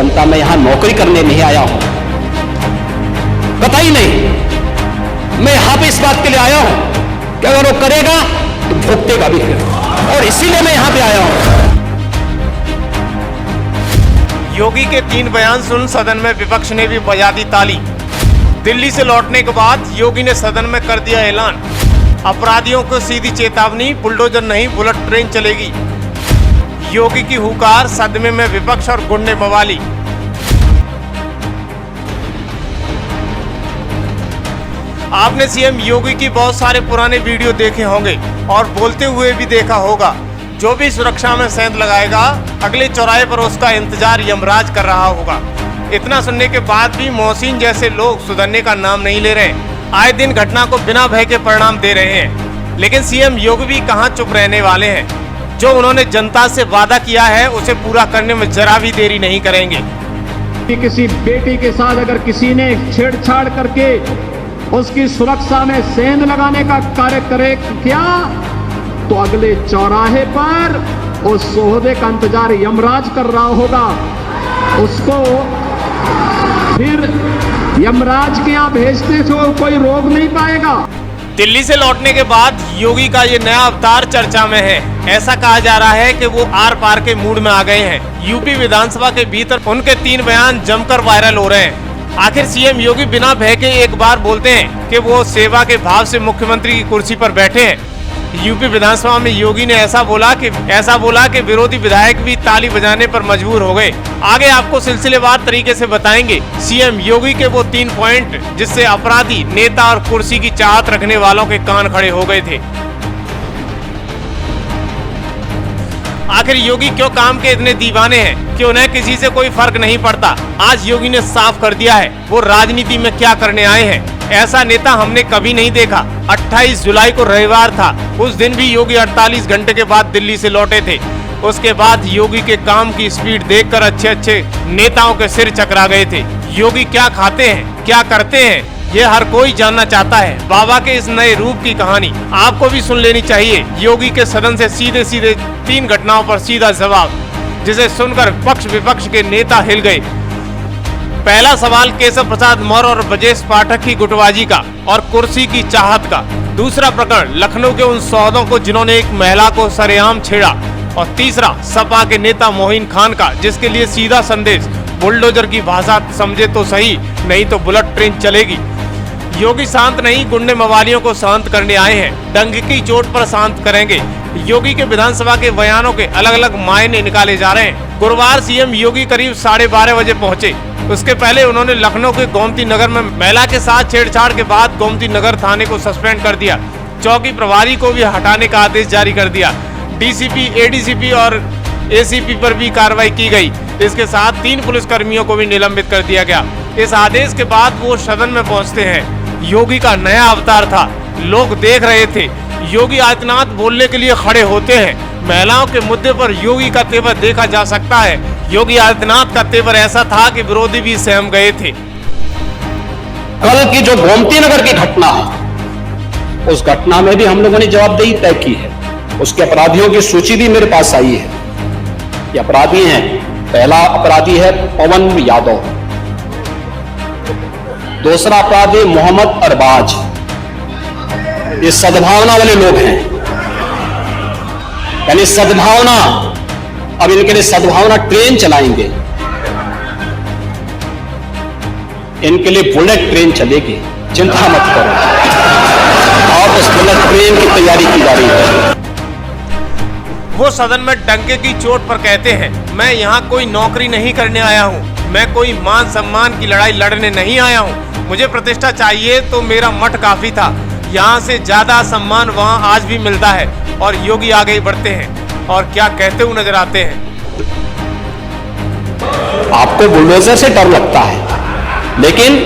बनता, मैं यहां नौकरी करने नहीं आया हूं, कतई नहीं। मैं यहां पे इस बात के लिए आया हूं कि अगर वो करेगा तो भुगतेगा भी फिर, और इसीलिए मैं यहां पे आया हूं। योगी के 3 बयान सुन सदन में विपक्ष ने भी बजा दी ताली। दिल्ली से लौटने के बाद योगी ने सदन में कर दिया ऐलान, अपराधियों को सीधी चेतावनी, बुलडोजर नहीं बुलेट ट्रेन चलेगी। योगी की हुकार, सदमे में विपक्ष और गुंडे मवाली। आपने सीएम योगी की बहुत सारे पुराने वीडियो देखे होंगे और बोलते हुए भी देखा होगा, जो भी सुरक्षा में सेंध लगाएगा अगले चौराहे पर उसका इंतजार यमराज कर रहा होगा। इतना सुनने के बाद भी मोहसिन जैसे लोग सुधरने का नाम नहीं ले रहे, आए दिन घटना को बिना भय के परिणाम दे रहे हैं। लेकिन सीएम योगी भी कहां चुप रहने वाले हैं। जो उन्होंने जनता से वादा किया है उसे पूरा करने में जरा भी देरी नहीं करेंगे। किसी बेटी के साथ अगर किसी ने छेड़छाड़ करके उसकी सुरक्षा में सेंध लगाने का कार्य करे क्या, तो अगले चौराहे पर उस सोहदे का इंतजार यमराज कर रहा होगा। उसको फिर यमराज के यहां भेजते तो कोई रोक नहीं पाएगा। दिल्ली से लौटने के बाद योगी का ये नया अवतार चर्चा में है। ऐसा कहा जा रहा है कि वो आर पार के मूड में आ गए हैं। यूपी विधानसभा के भीतर उनके 3 बयान जमकर वायरल हो रहे हैं। आखिर सीएम योगी बिना भय के एक बार बोलते हैं कि वो सेवा के भाव से मुख्यमंत्री की कुर्सी पर बैठे हैं। यूपी विधानसभा में योगी ने ऐसा बोला कि विरोधी विधायक भी ताली बजाने पर मजबूर हो गए। आगे आपको सिलसिलेवार तरीके से बताएंगे सीएम योगी के वो 3 पॉइंट जिससे अपराधी, नेता और कुर्सी की चाहत रखने वालों के कान खड़े हो गए थे। आखिर योगी क्यों काम के इतने दीवाने हैं कि उन्हें किसी से कोई फर्क नहीं पड़ता। आज योगी ने साफ कर दिया है वो राजनीति में क्या करने आए हैं। ऐसा नेता हमने कभी नहीं देखा। 28 जुलाई को रविवार था, उस दिन भी योगी 48 घंटे के बाद दिल्ली से लौटे थे। उसके बाद योगी के काम की स्पीड देखकर अच्छे नेताओं के सिर चकरा गए थे। योगी क्या खाते हैं, क्या करते हैं, ये हर कोई जानना चाहता है। बाबा के इस नए रूप की कहानी आपको भी सुन लेनी चाहिए। योगी के सदन से सीधे 3 घटनाओं पर सीधा जवाब, जिसे सुनकर पक्ष विपक्ष के नेता हिल गए। पहला सवाल केशव प्रसाद मौर्य और ब्रजेश पाठक की गुटबाजी का और कुर्सी की चाहत का। दूसरा प्रकरण लखनऊ के उन सौदों को जिन्होंने एक महिला को सरेआम छेड़ा। और तीसरा सपा के नेता मोइन खान का, जिसके लिए सीधा संदेश, बुलडोजर की भाषा समझे तो सही, नहीं तो बुलेट ट्रेन चलेगी। योगी शांत नहीं, गुंडे मवालियों को शांत करने आए हैं। डंग की चोट पर शांत करेंगे। योगी के विधानसभा के बयानों के अलग अलग मायने निकाले जा रहे हैं। गुरुवार सीएम योगी करीब 12:30 बजे पहुंचे। उसके पहले उन्होंने लखनऊ के गोमती नगर में महिला के साथ छेड़छाड़ के बाद गोमती नगर थाने को सस्पेंड कर दिया। चौकी प्रभारी को भी हटाने का आदेश जारी कर दिया। डीसीपी, एडीसीपी और एसीपी पर भी कार्रवाई की गई। इसके साथ 3 पुलिसकर्मियों को भी निलंबित कर दिया गया। इस आदेश के बाद वो सदन में पहुंचते हैं। योगी का नया अवतार था, लोग देख रहे थे। योगी आदित्यनाथ बोलने के लिए खड़े होते हैं। महिलाओं के मुद्दे पर योगी का तेवर देखा जा सकता है। योगी आदित्यनाथ का तेवर ऐसा था कि विरोधी भी सहम गए थे। कल की जो गोमती नगर की घटना है, उस घटना में भी हम लोगों ने जवाबदेही तय की है। उसके अपराधियों की सूची भी मेरे पास आई है। ये अपराधी हैं। पहला अपराधी है पवन यादव, दूसरा अपराधी मोहम्मद अरबाज। ये सद्भावना वाले लोग हैं, यानी सद्भावना। अब इनके लिए सद्भावना ट्रेन चलाएंगे, इनके लिए बुलेट ट्रेन चलेगी, चिंता मत करो। और उस बुलेट ट्रेन की तैयारी की जा रही है। वो सदन में डंके की चोट पर कहते हैं, मैं यहाँ कोई नौकरी नहीं करने आया हूँ, मैं कोई मान सम्मान की लड़ाई लड़ने नहीं आया हूँ। मुझे प्रतिष्ठा चाहिए तो मेरा मठ काफी था। यहाँ से ज्यादा सम्मान वहाँ आज भी मिलता है। और योगी आगे बढ़ते हैं और क्या कहते हुए नजर आते हैं। आपको बुलडोजर से डर लगता है, लेकिन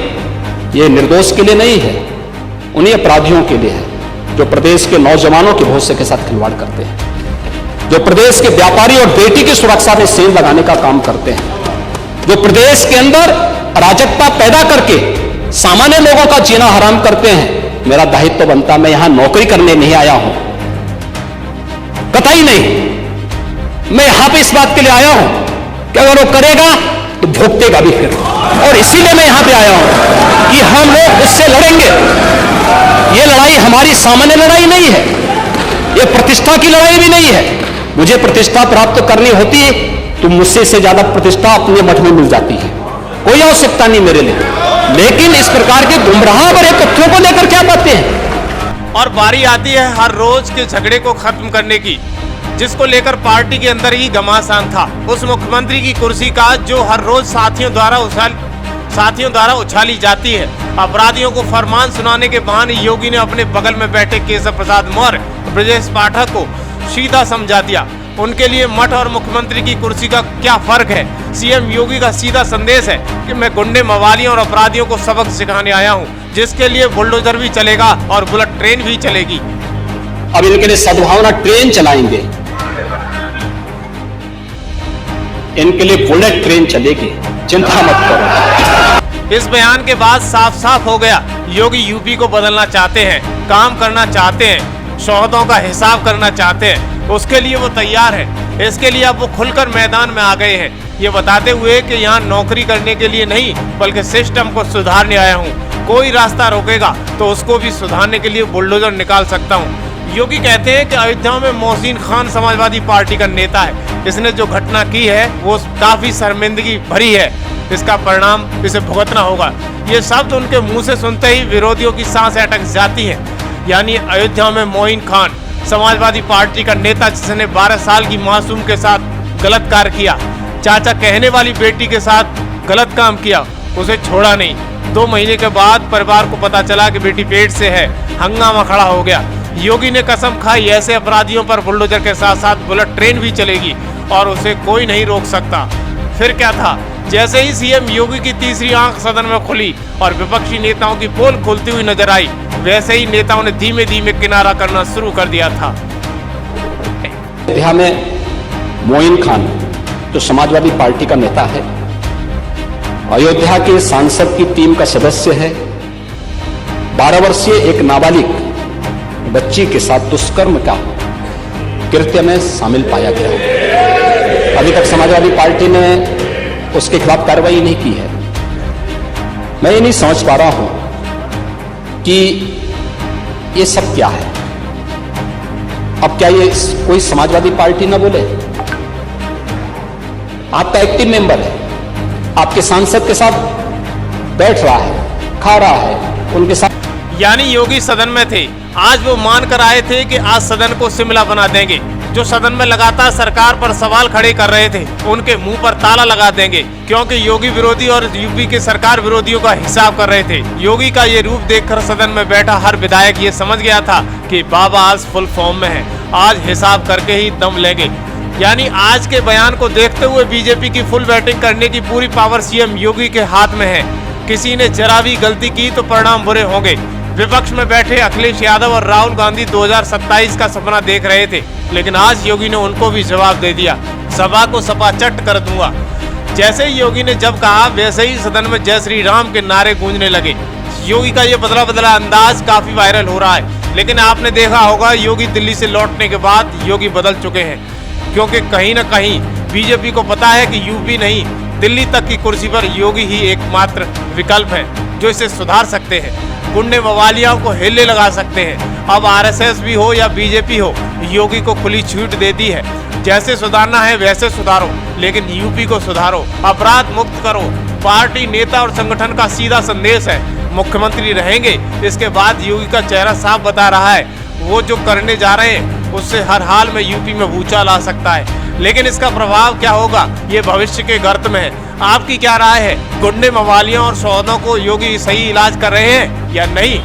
ये निर्दोष के लिए नहीं है, उन्हीं अपराधियों के लिए है जो प्रदेश के नौजवानों के भविष्य के साथ खिलवाड़ करते हैं, जो प्रदेश के व्यापारी और बेटी की सुरक्षा में सेंध लगाने का काम करते हैं, जो प्रदेश के अंदर अराजकता पैदा करके सामान्य लोगों का जीना हराम करते हैं। मेरा दायित्व तो बनता, मैं यहां नौकरी करने नहीं आया हूं, कतई नहीं। मैं यहां पे इस बात के लिए आया हूं कि अगर वो करेगा तो भुगतेगा भी फिर। और इसीलिए मैं यहां पे आया हूं कि हम लोग उससे लड़ेंगे। ये लड़ाई हमारी सामान्य लड़ाई नहीं है, ये प्रतिष्ठा की लड़ाई भी नहीं है। मुझे प्रतिष्ठा प्राप्त करनी होती है तो मुझसे से ज्यादा प्रतिष्ठा अपने मठ में मिल जाती है, कोई आवश्यकता नहीं मेरे लिए। लेकिन इस प्रकार के गुमराह भरे तथ्यों को लेकर क्या बातें हैं। और बारी आती है हर रोज के झगड़े को खत्म करने की, जिसको लेकर पार्टी के अंदर ही घमासान था। उस मुख्यमंत्री की कुर्सी का जो हर रोज साथियों द्वारा उछाली जाती है। अपराधियों को फरमान सुनाने के बहाने योगी ने अपने बगल में बैठे केशव प्रसाद मौर्य, ब्रजेश पाठक को सीधा समझा दिया। उनके लिए मठ और मुख्यमंत्री की कुर्सी का क्या फर्क है। सीएम योगी का सीधा संदेश है कि मैं गुंडे, मवालियों और अपराधियों को सबक सिखाने आया हूं, जिसके लिए बुलडोजर भी चलेगा और बुलेट ट्रेन भी चलेगी। अब इनके लिए सद्भावना ट्रेन चलाएंगे, इनके लिए बुलेट ट्रेन चलेगी, चिंता मत करो। इस बयान के बाद साफ साफ हो गया, योगी यूपी को बदलना चाहते हैं, काम करना चाहते हैं, शोहदों का हिसाब करना चाहते हैं। उसके लिए वो तैयार है। इसके लिए अब वो खुलकर मैदान में आ गए हैं, ये बताते हुए कि यहाँ नौकरी करने के लिए नहीं बल्कि सिस्टम को सुधारने आया हूँ। कोई रास्ता रोकेगा तो उसको भी सुधारने के लिए बुलडोजर निकाल सकता हूँ। योगी कहते हैं कि अयोध्या में मोहसिन खान समाजवादी पार्टी का नेता है। इसने जो घटना की है वो काफी शर्मिंदगी भरी है, इसका परिणाम इसे भुगतना होगा। ये शब्द उनके मुंह से सुनते ही विरोधियों की सांसें अटक जाती हैं। यानी अयोध्या में मोहसिन खान समाजवादी पार्टी का नेता, जिसने 12 साल की मासूम के साथ गलत कार्य किया, चाचा कहने वाली बेटी के साथ गलत काम किया, उसे छोड़ा नहीं। 2 महीने के बाद परिवार को पता चला कि बेटी पेट से है, हंगामा खड़ा हो गया। योगी ने कसम खाई ऐसे अपराधियों पर बुलडोजर के साथ साथ बुलेट ट्रेन भी चलेगी और उसे कोई नहीं रोक सकता। फिर क्या था, जैसे ही सीएम योगी की तीसरी आंख सदन में खुली और विपक्षी नेताओं की पोल खुलती हुई नजर आई, वैसे ही नेताओं ने धीमे धीमे किनारा करना शुरू कर दिया था। अयोध्या में मोइन खान जो समाजवादी पार्टी का नेता है, अयोध्या के सांसद की टीम का सदस्य है, 12 वर्षीय एक नाबालिग बच्ची के साथ दुष्कर्म का कृत्य में शामिल पाया गया। अभी तक समाजवादी पार्टी ने उसके खिलाफ कार्रवाई नहीं की है। मैं ये नहीं समझ पा रहा हूं कि ये सब क्या है। अब क्या ये कोई समाजवादी पार्टी ना बोले? आपका एक्टिव मेंबर है, आपके सांसद के साथ बैठ रहा है, खा रहा है, उनके साथ। यानी योगी सदन में थे, आज वो मान कर आए थे कि आज सदन को शिमला बना देंगे। जो सदन में लगातार सरकार पर सवाल खड़े कर रहे थे, उनके मुंह पर ताला लगा देंगे, क्योंकि योगी विरोधी और यूपी के सरकार विरोधियों का हिसाब कर रहे थे। योगी का ये रूप देखकर सदन में बैठा हर विधायक ये समझ गया था कि बाबा आज फुल फॉर्म में है, आज हिसाब करके ही दम लेंगे। यानी आज के बयान को देखते हुए बीजेपी की फुल बैटिंग करने की पूरी पावर सीएम योगी के हाथ में है। किसी ने जरा भी गलती की तो परिणाम बुरे होंगे। विपक्ष में बैठे अखिलेश यादव और राहुल गांधी 2027 का सपना देख रहे थे, लेकिन आज योगी ने उनको भी जवाब दे दिया, सभा को सपाचट कर दूंगा। जैसे ही योगी ने जब कहा, वैसे ही सदन में जय श्री राम के नारे गूंजने लगे। योगी का ये बदला बदला अंदाज काफी वायरल हो रहा है, लेकिन आपने देखा होगा योगी दिल्ली से लौटने के बाद योगी बदल चुके हैं, क्योंकि कहीं ना कहीं बीजेपी को पता है कि यूपी नहीं दिल्ली तक की कुर्सी पर योगी ही एकमात्र विकल्प है जो इसे सुधार सकते हैं, गुंडे मवालियों को हिले लगा सकते हैं। अब आरएसएस भी हो या बीजेपी हो, योगी को खुली छूट दे दी है। जैसे सुधारना है वैसे सुधारो, लेकिन यूपी को सुधारो, अपराध मुक्त करो। पार्टी नेता और संगठन का सीधा संदेश है, मुख्यमंत्री रहेंगे। इसके बाद योगी का चेहरा साफ बता रहा है, वो जो करने जा रहे हैं उससे हर हाल में यूपी में भूचाल आ सकता है। लेकिन इसका प्रभाव क्या होगा, ये भविष्य के गर्त में है। आपकी क्या राय है? गुंडे मवालियों और शोहदों को योगी सही इलाज कर रहे हैं या नहीं?